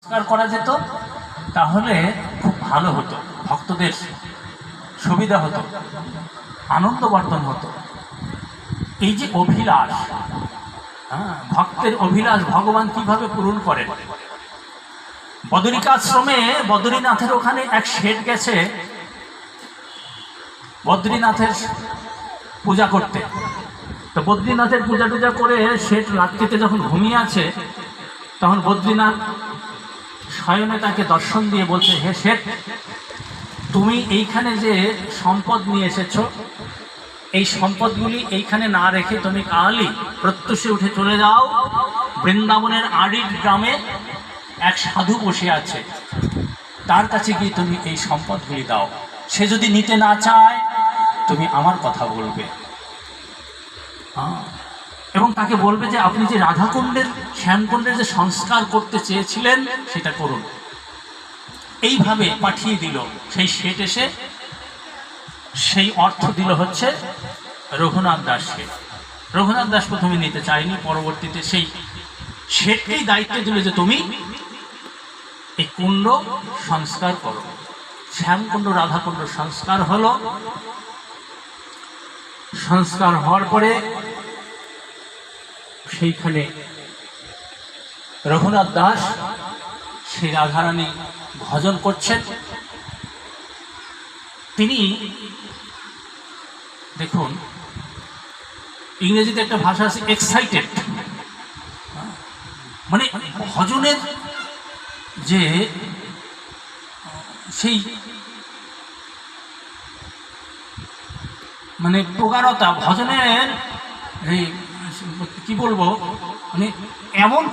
সংস্কার করা যেত তাহলে খুব ভালো হতো, ভক্তদের সুবিধা হতো, আনন্দবর্ধন হতো। এই যে অভিলাষ, ভক্তের অভিলাষ ভগবান কিভাবে পূরণ করেন। বদরিকাশ্রমে বদ্রীনাথের ওখানে এক শেঠ গেছে বদ্রীনাথের পূজা করতে। তো বদ্রীনাথের পূজা টুজা করে শেঠ রাত্রিতে যখন ঘুমিয়ে আছে, তখন বদ্রীনাথ শয়নে তাকে দর্শন দিয়ে বলছে, হে শেঠ, তুমি এইখানে যে সম্পদ নিয়ে এসেছ, এই সম্পদগুলি এইখানে না রেখে তুমি কালই প্রত্যুষে উঠে চলে যাও। বৃন্দাবনের আড়ির গ্রামে এক সাধু বসে আছে, তার কাছে গিয়ে তুমি এই সম্পদগুলি দাও। সে যদি নিতে না চায়, তুমি আমার কথা বলবে এবং তাকে বলবে যে আপনি যে রাধাকুণ্ডের শ্যামকুণ্ডের যে সংস্কার করতে চেয়েছিলেন সেটা করুন। এইভাবে পাঠিয়ে দিল। সেই শেঠ এসে সেই অর্থ দিল হচ্ছে রঘুনাথ দাসকে। রঘুনাথ দাস প্রথমে নিতে চায়নি, পরবর্তীতে সেই শেঠকেই দায়িত্ব দিল যে তুমি এই কুণ্ড সংস্কার করো। শ্যামকুণ্ড রাধাকুণ্ড সংস্কার হলো। সংস্কার হওয়ার পরে সেইখানে রঘুনাথ দাস সেই রাধারানী ভজন করছেন। তিনি দেখুন, ইংরেজিতে একটা ভাষা আছে এক্সাইটেড, মানে ভজনের যে সেই মানে প্রগাঢ়তা, ভজনের কি বলবো, মানে এমন